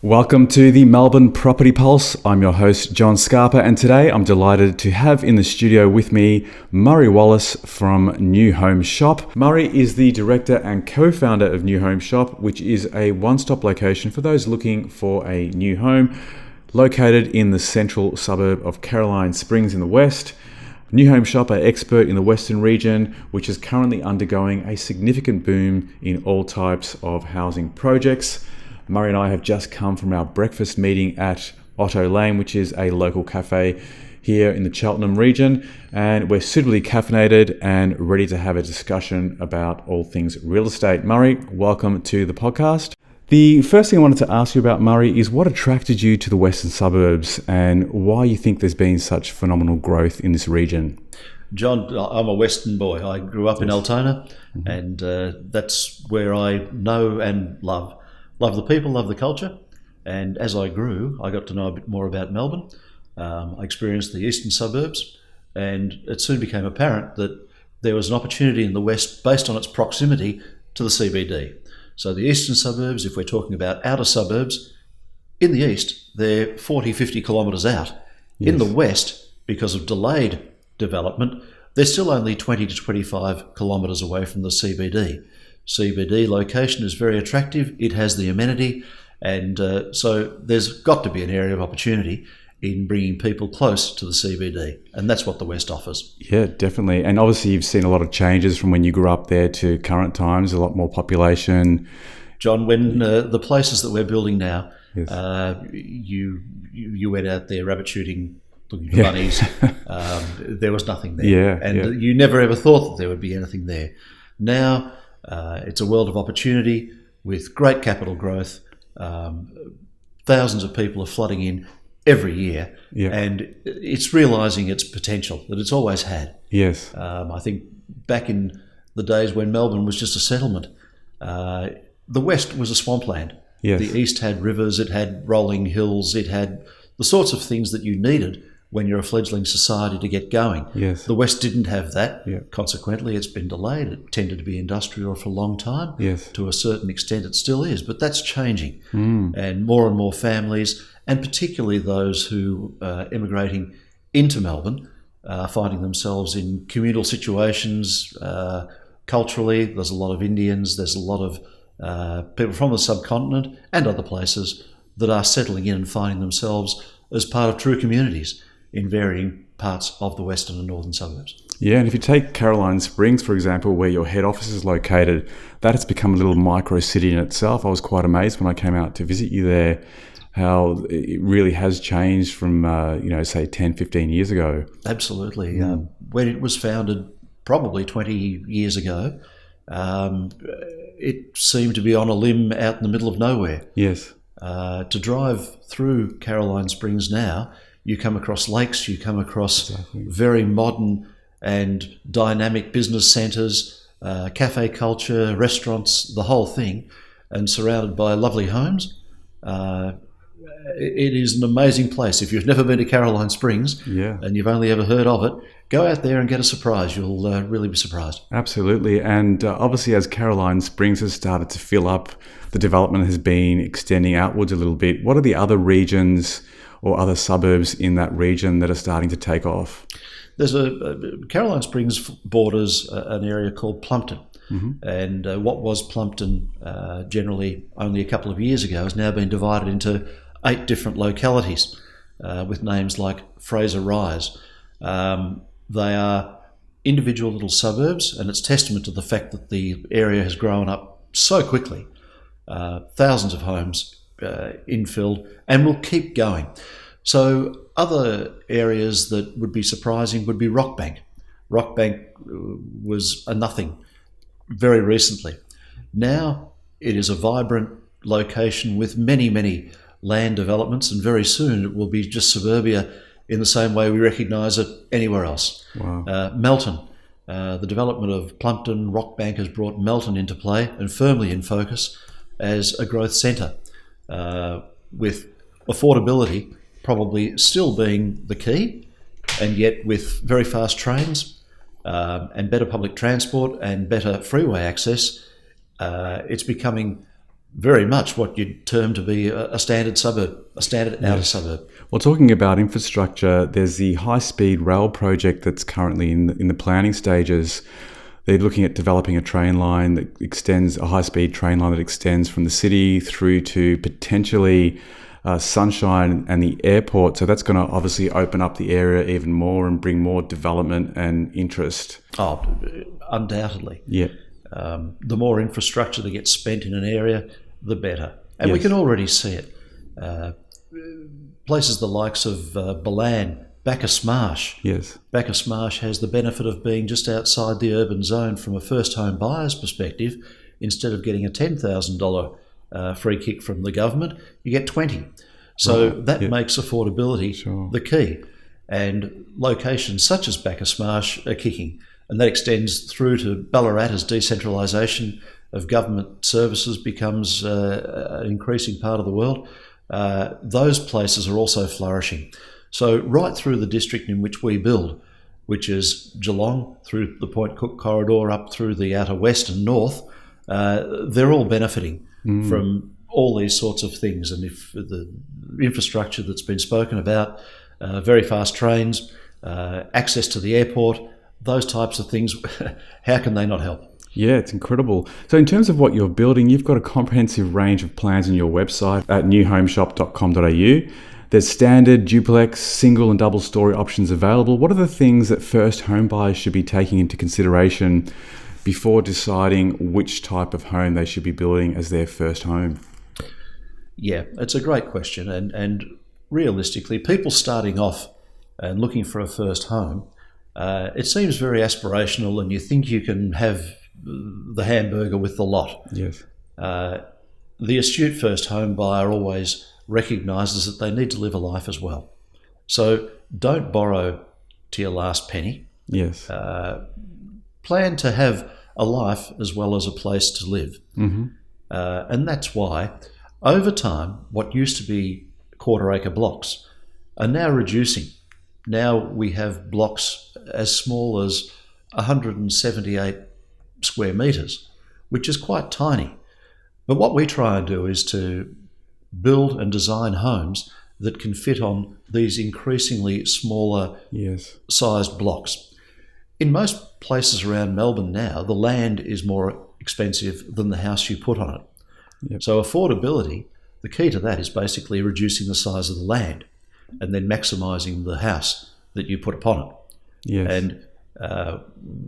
Welcome to the Melbourne Property Pulse. I'm your host, John Scarpa, and today I'm delighted to have in the studio with me Murray Wallace from New Home Shop. Murray is the director and co-founder of New Home Shop, which is a one-stop location for those looking for a new home, located in the central suburb of Caroline Springs in the west. New Home Shop are expert in the Western region, which is currently undergoing a significant boom in all types of housing projects. Murray and I have just come from our breakfast meeting at Otto Lane, which is a local cafe here in the Cheltenham region, and we're suitably caffeinated and ready to have a discussion about all things real estate. Murray, welcome to the podcast. The first thing I wanted to ask you about, Murray, is what attracted you to the Western suburbs and why you think there's been such phenomenal growth in this region? John, I'm a Western boy. I grew up in Altona, and that's where I know and love the people, love the culture. And as I grew, I got to know a bit more about Melbourne. I experienced the eastern suburbs, and it soon became apparent that there was an opportunity in the west based on its proximity to the CBD. So the eastern suburbs, if we're talking about outer suburbs, in the east, they're 40, 50 kilometres out. Yes. In the west, because of delayed development, they're still only 20 to 25 kilometres away from the CBD. CBD location is very attractive. It has the amenity, and so there's got to be an area of opportunity in bringing people close to the CBD, and that's what the West offers. Yeah, definitely. And obviously you've seen a lot of changes from when you grew up there to current times, a lot more population. John, when the places that we're building now, yes. You went out there rabbit shooting, looking for bunnies, there was nothing there. And you never ever thought that there would be anything there. Now, it's a world of opportunity with great capital growth. Thousands of people are flooding in every year, and it's realising its potential that it's always had. Yes. I think back in the days when Melbourne was just a settlement, the west was a swampland. Yes. The east had rivers, it had rolling hills, it had the sorts of things that you needed when you're a fledgling society to get going. Yes. The West didn't have that. Yeah. Consequently, it's been delayed. It tended to be industrial for a long time. Yes. To a certain extent, it still is, but that's changing. And more families, and particularly those who are immigrating into Melbourne, finding themselves in communal situations. Culturally, there's a lot of Indians, there's a lot of people from the subcontinent and other places that are settling in and finding themselves as part of true communities in varying parts of the western and northern suburbs. Yeah, and if you take Caroline Springs, for example, where your head office is located, that has become a little micro city in itself. I was quite amazed when I came out to visit you there, how it really has changed from, say 10, 15 years ago. Absolutely. When it was founded probably 20 years ago, it seemed to be on a limb out in the middle of nowhere. Yes. To drive through Caroline Springs now, you come across lakes, you come across very modern and dynamic business centres, cafe culture, restaurants, the whole thing, and surrounded by lovely homes. It is an amazing place. If you've never been to Caroline Springs and you've only ever heard of it, go out there and get a surprise. You'll really be surprised. Absolutely. And obviously as Caroline Springs has started to fill up, the development has been extending outwards a little bit. What are the other regions or other suburbs in that region that are starting to take off? There's Caroline Springs borders an area called Plumpton. And what was Plumpton generally only a couple of years ago has now been divided into 8 different localities with names like Fraser Rise. They are individual little suburbs, and it's testament to the fact that the area has grown up so quickly. Thousands of homes infilled, and will keep going. So other areas that would be surprising would be Rockbank. Rockbank was a nothing very recently. Now it is a vibrant location with many land developments, and very soon it will be just suburbia in the same way we recognise it anywhere else. Wow. Melton, the development of Plumpton, Rockbank has brought Melton into play and firmly in focus as a growth centre, with affordability probably still being the key, and yet with very fast trains and better public transport and better freeway access, it's becoming very much what you'd term to be a standard suburb, a standard outer suburb. Well, talking about infrastructure, there's the high-speed rail project that's currently in the planning stages. They're looking at developing a train line that extends, a high-speed train line that extends from the city through to potentially Sunshine and the airport. So that's going to obviously open up the area even more and bring more development and interest. Oh, undoubtedly. Yeah. The more infrastructure that gets spent in an area, the better. And we Yes. can already see it. Places the likes of Balan, Bacchus Marsh. Yes. Bacchus Marsh has the benefit of being just outside the urban zone from a first home buyer's perspective. Instead of getting a $10,000 free kick from the government, you get 20. So that makes affordability the key. And locations such as Bacchus Marsh are kicking. And that extends through to Ballarat as decentralisation of government services becomes an increasing part of the world. Those places are also flourishing. So right through the district in which we build, which is Geelong, through the Point Cook corridor up through the outer west and north, they're all benefiting from all these sorts of things. And if the infrastructure that's been spoken about, very fast trains, access to the airport, those types of things, how can they not help? Yeah, it's incredible. So in terms of what you're building, you've got a comprehensive range of plans on your website at newhomeshop.com.au. There's standard, duplex, single and double story options available. What are the things that first home buyers should be taking into consideration before deciding which type of home they should be building as their first home? Yeah, it's a great question. And realistically, people starting off and looking for a first home, it seems very aspirational and you think you can have the hamburger with the lot. Yes. The astute first home buyer always recognises that they need to live a life as well. So don't borrow to your last penny. Yes. Plan to have a life as well as a place to live. And that's why, over time, what used to be quarter-acre blocks are now reducing. Now we have blocks as small as 178 square metres, which is quite tiny. But what we try and do is to build and design homes that can fit on these increasingly smaller sized blocks. In most places around Melbourne now, the land is more expensive than the house you put on it. Yep. So affordability, the key to that is basically reducing the size of the land and then maximising the house that you put upon it. Yes. And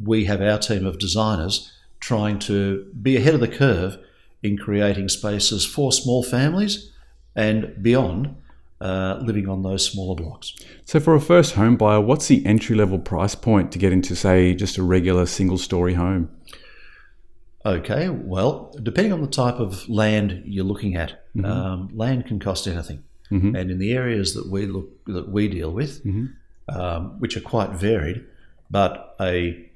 we have our team of designers trying to be ahead of the curve in creating spaces for small families and beyond, living on those smaller blocks. So for a first home buyer, what's the entry-level price point to get into, say, just a regular single-story home? Okay, well, depending on the type of land you're looking at, land can cost anything. And in the areas that we deal with, which are quite varied, but a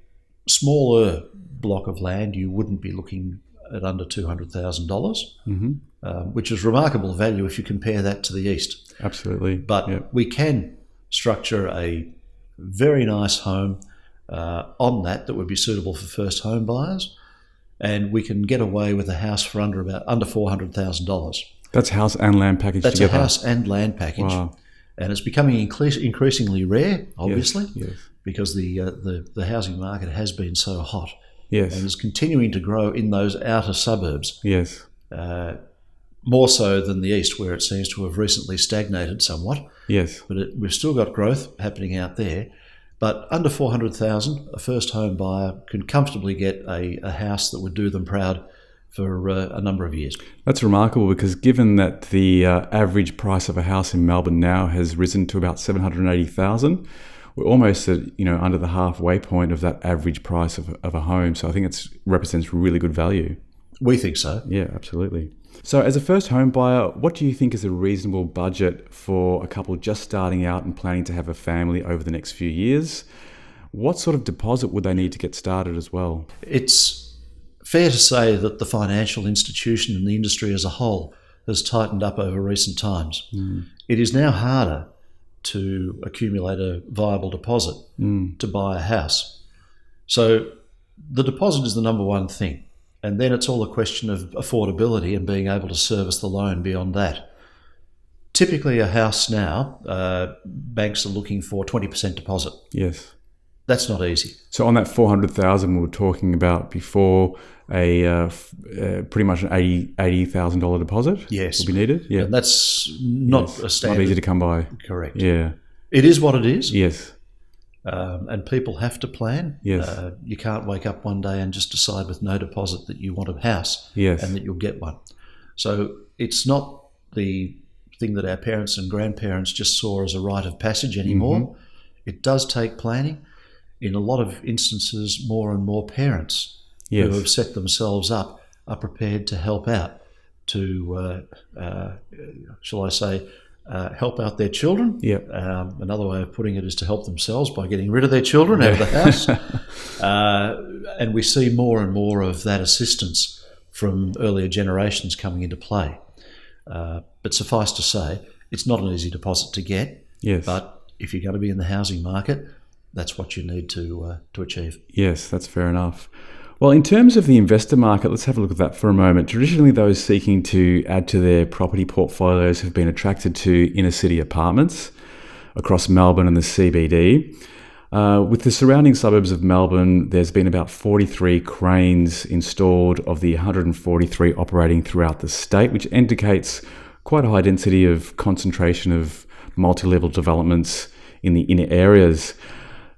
smaller block of land, you wouldn't be looking at under $200,000, which is remarkable value if you compare that to the east. Absolutely. But we can structure a very nice home on that would be suitable for first home buyers, and we can get away with a house for under $400,000. That's house and land package together? That's a house and land package. Wow. And it's becoming increasingly rare, obviously, Yes. because the housing market has been so hot. Yes. And is continuing to grow in those outer suburbs. Yes. More so than the east, where it seems to have recently stagnated somewhat. Yes. But we've still got growth happening out there. But under $400,000, a first home buyer can comfortably get a house that would do them proud for a number of years. That's remarkable, because given that the average price of a house in Melbourne now has risen to about $780,000, we're almost at, under the halfway point of that average price of a home. So I think it represents really good value. We think so. Yeah, absolutely. So as a first home buyer, what do you think is a reasonable budget for a couple just starting out and planning to have a family over the next few years? What sort of deposit would they need to get started as well? It's fair to say that the financial institution and the industry as a whole has tightened up over recent times. It is now harder to accumulate a viable deposit to buy a house. So the deposit is the number one thing. And then it's all a question of affordability and being able to service the loan beyond that. Typically a house now, banks are looking for 20% deposit. Yes. That's not easy. So on that 400,000 we were talking about before, pretty much an $80,000 deposit Yes. will be needed. Yeah, and that's not a standard. Not easy to come by. Correct. Yeah. It is what it is. Yes. And people have to plan. Yes. You can't wake up one day and just decide with no deposit that you want a house. Yes. And that you'll get one. So it's not the thing that our parents and grandparents just saw as a rite of passage anymore. Mm-hmm. It does take planning. In a lot of instances, more and more parents who have set themselves up are prepared to help out, to, shall I say, help out their children. Yep. Another way of putting it is to help themselves by getting rid of their children out of the house. And we see more and more of that assistance from earlier generations coming into play. But suffice to say, it's not an easy deposit to get. Yes. But if you're going to be in the housing market, that's what you need to achieve. Yes, that's fair enough. Well, in terms of the investor market, let's have a look at that for a moment. Traditionally, those seeking to add to their property portfolios have been attracted to inner city apartments across Melbourne and the CBD. With the surrounding suburbs of Melbourne, there's been about 43 cranes installed of the 143 operating throughout the state, which indicates quite a high density of concentration of multi-level developments in the inner areas.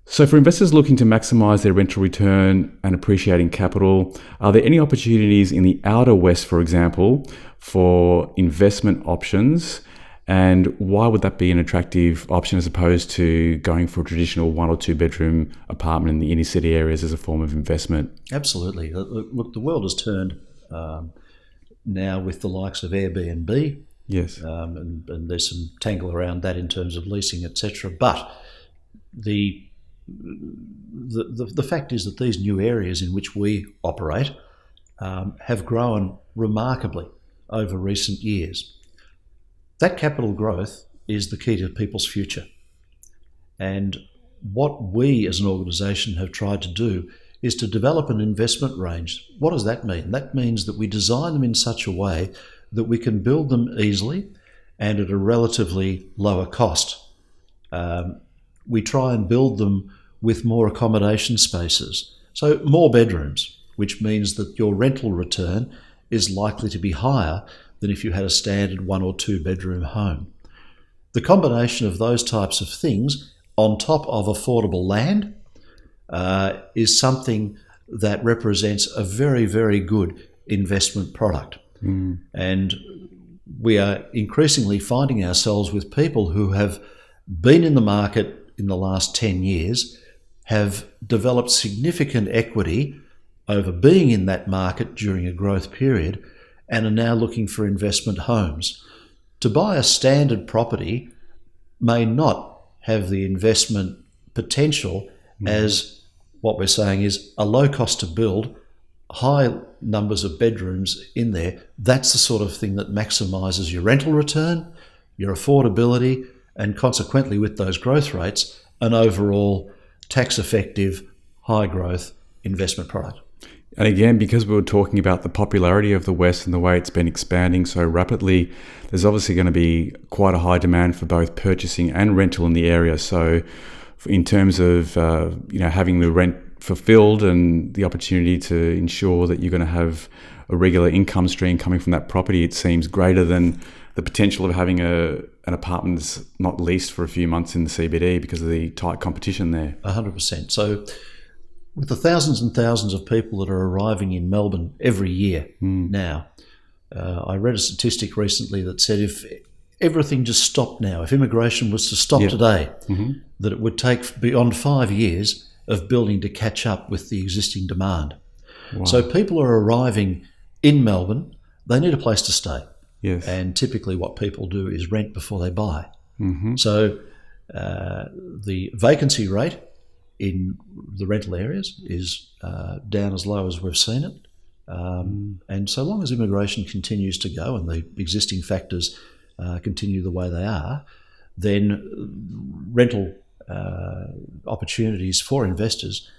So for investors looking to maximise their rental return and appreciating capital, are there any opportunities in the outer west, for example, for investment options? And why would that be an attractive option as opposed to going for a traditional 1 or 2 bedroom apartment in the inner city areas as a form of investment? Absolutely. Look, the world has turned now with the likes of Airbnb. Yes. And there's some tangle around that in terms of leasing, etc. But the fact is that these new areas in which we operate have grown remarkably over recent years. That capital growth is the key to people's future. And what we as an organisation have tried to do is to develop an investment range. What does that mean? That means that we design them in such a way that we can build them easily and at a relatively lower cost. We try and build them with more accommodation spaces. So more bedrooms, which means that your rental return is likely to be higher than if you had a standard 1 or 2 bedroom home. The combination of those types of things on top of affordable land is something that represents a very, very good investment product. Mm. And we are increasingly finding ourselves with people who have been in the market in the last 10 years, have developed significant equity over being in that market during a growth period, and are now looking for investment homes. To buy a standard property may not have the investment potential as what we're saying is a low cost to build, high numbers of bedrooms in there. That's the sort of thing that maximises your rental return, your affordability, and consequently with those growth rates, an overall tax-effective, high-growth investment product. And again, because we were talking about the popularity of the West and the way it's been expanding so rapidly, there's obviously going to be quite a high demand for both purchasing and rental in the area. So in terms of having the rent fulfilled and the opportunity to ensure that you're going to have a regular income stream coming from that property, it seems greater than the potential of having an apartment that's not leased for a few months in the CBD because of the tight competition there. 100%. So with the thousands and thousands of people that are arriving in Melbourne every year now, I read a statistic recently that said if everything just stopped now, if immigration was to stop today, that it would take beyond 5 years of building to catch up with the existing demand. Wow. So people are arriving in Melbourne, they need a place to stay. Yes. And typically what people do is rent before they buy. Mm-hmm. So the vacancy rate in the rental areas is down as low as we've seen it. And so long as immigration continues to go and the existing factors continue the way they are, then rental opportunities for investors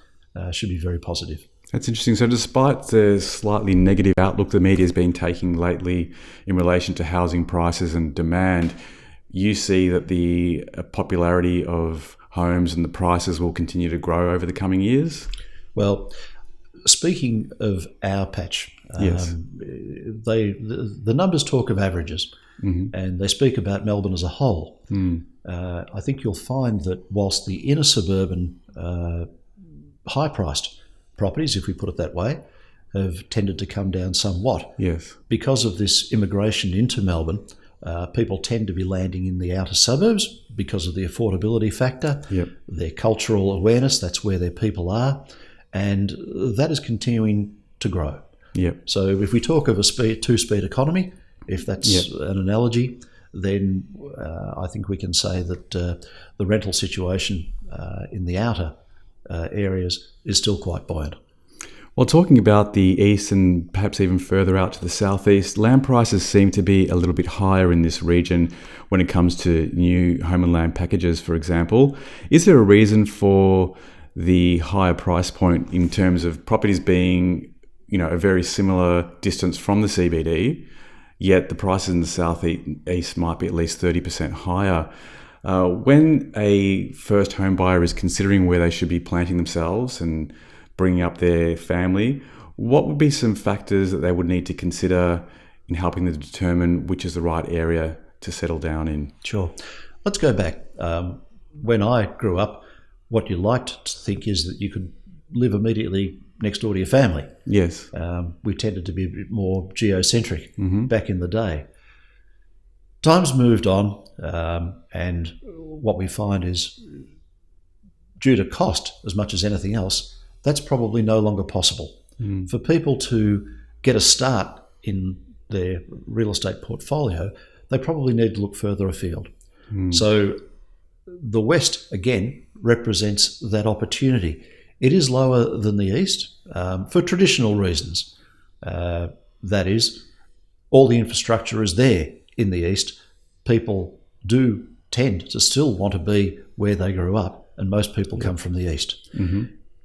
should be very positive. That's interesting. So despite the slightly negative outlook the media has been taking lately in relation to housing prices and demand, you see that the popularity of homes and the prices will continue to grow over the coming years? Well, speaking of our patch, Yes. the numbers talk of averages, and they speak about Melbourne as a whole. I think you'll find that whilst the inner suburban high-priced properties, if we put it that way, have tended to come down somewhat. Yes. Because of this immigration into Melbourne, people tend to be landing in the outer suburbs because of the affordability factor, Yep. their cultural awareness, that's where their people are, and that is continuing to grow. Yep. So if we talk of a two-speed economy, if that's an analogy, then I think we can say that the rental situation in the outer areas is still quite buoyant. Well, talking about the east and perhaps even further out to the southeast, land prices seem to be a little bit higher in this region when it comes to new home and land packages, for example. Is there a reason for the higher price point in terms of properties being, a very similar distance from the CBD, yet the prices in the southeast might be at least 30% higher? When a first home buyer is considering where they should be planting themselves and bringing up their family, what would be some factors that they would need to consider in helping them determine which is the right area to settle down in? Sure. Let's go back. When I grew up, what you liked to think is that you could live immediately next door to your family. Yes. We tended to be a bit more geocentric back in the day. Time's moved on, and what we find is, due to cost as much as anything else, that's probably no longer possible. For people to get a start in their real estate portfolio, they probably need to look further afield. So the West, again, represents that opportunity. It is lower than the East for traditional reasons. That is, all the infrastructure is there in the East. People do tend to still want to be where they grew up, and most people come from the East.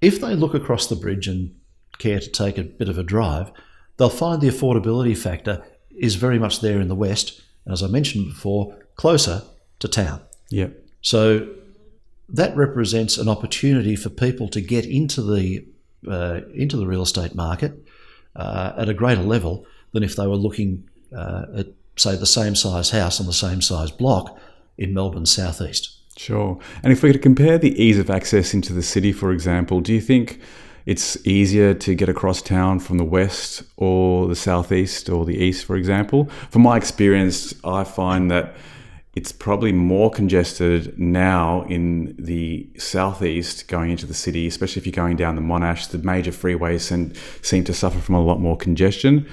If they look across the bridge and care to take a bit of a drive, they'll find the affordability factor is very much there in the West, and as I mentioned before, closer to town. Yep. So that represents an opportunity for people to get into the real estate market at a greater level than if they were looking at, say, the same size house on the same size block in Melbourne's southeast. Sure. And if we were to compare the ease of access into the city, for example, do you think it's easier to get across town from the west or the southeast or the east, for example? From my experience, I find that it's probably more congested now in the southeast going into the city, especially if you're going down the Monash. The major freeways seem to suffer from a lot more congestion.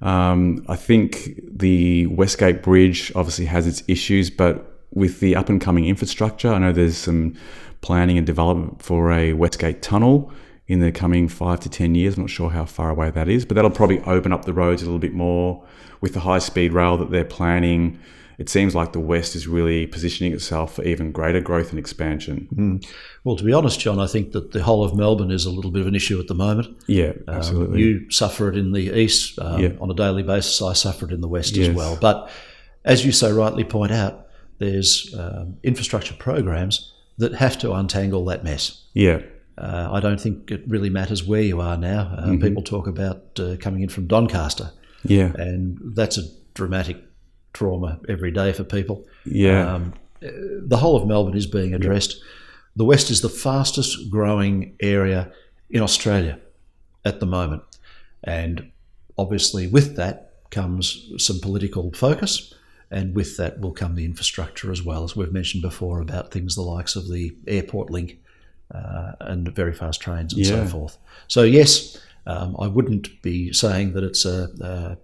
I think the Westgate Bridge obviously has its issues, but with the up-and-coming infrastructure, I know there's some planning and development for a Westgate tunnel in the coming 5 to 10 years. I'm not sure how far away that is, but that'll probably open up the roads a little bit more with the high-speed rail that they're planning. It seems like the West is really positioning itself for even greater growth and expansion. Well, to be honest, John, I think that the whole of Melbourne is a little bit of an issue at the moment. Yeah, absolutely. You suffer it in the east on a daily basis. I suffer it in the west as well. But as you so rightly point out, there's infrastructure programs that have to untangle that mess. Yeah. I don't think it really matters where you are now. People talk about coming in from Doncaster. Yeah. And that's a dramatic trauma every day for people. Yeah. The whole of Melbourne is being addressed. The West is the fastest growing area in Australia at the moment. And obviously with that comes some political focus, and with that will come the infrastructure as well, as we've mentioned before about things the likes of the airport link and very fast trains and so forth. So yes, I wouldn't be saying that it's a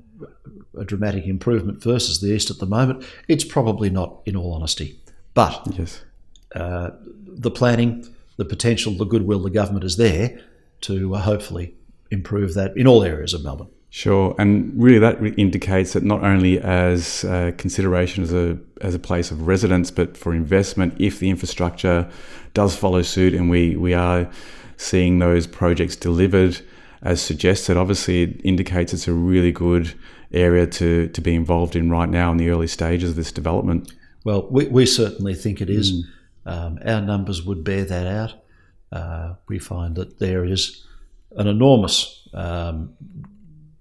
dramatic improvement versus the East at the moment. It's probably not, in all honesty. But the planning, the potential, the goodwill, the government is there to hopefully improve that in all areas of Melbourne. Sure, and really that indicates that not only as consideration as a place of residence, but for investment, if the infrastructure does follow suit and we are seeing those projects delivered, as suggested. Obviously, it indicates it's a really good area to be involved in right now in the early stages of this development. Well, we certainly think it is. Our numbers would bear that out. We find that there is an enormous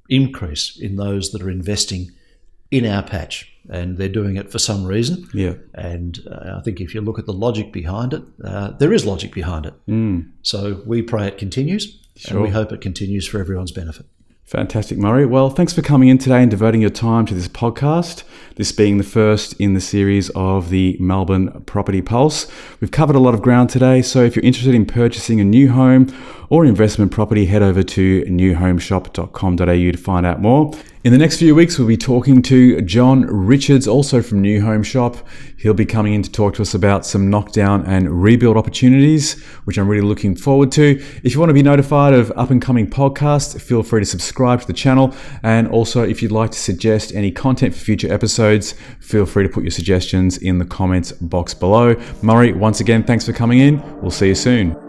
increase in those that are investing in our patch, and they're doing it for some reason. Yeah. And I think if you look at the logic behind it, there is logic behind it. So we pray it continues, and we hope it continues for everyone's benefit. Fantastic, Murray. Well, thanks for coming in today and devoting your time to this podcast, this being the first in the series of the Melbourne Property Pulse. We've covered a lot of ground today, so if you're interested in purchasing a new home or investment property, head over to newhomeshop.com.au to find out more. In the next few weeks, we'll be talking to John Richards, also from New Home Shop. He'll be coming in to talk to us about some knockdown and rebuild opportunities, which I'm really looking forward to. If you want to be notified of up-and-coming podcasts, feel free to subscribe to the channel. And also, if you'd like to suggest any content for future episodes, feel free to put your suggestions in the comments box below. Murray, once again, thanks for coming in. We'll see you soon.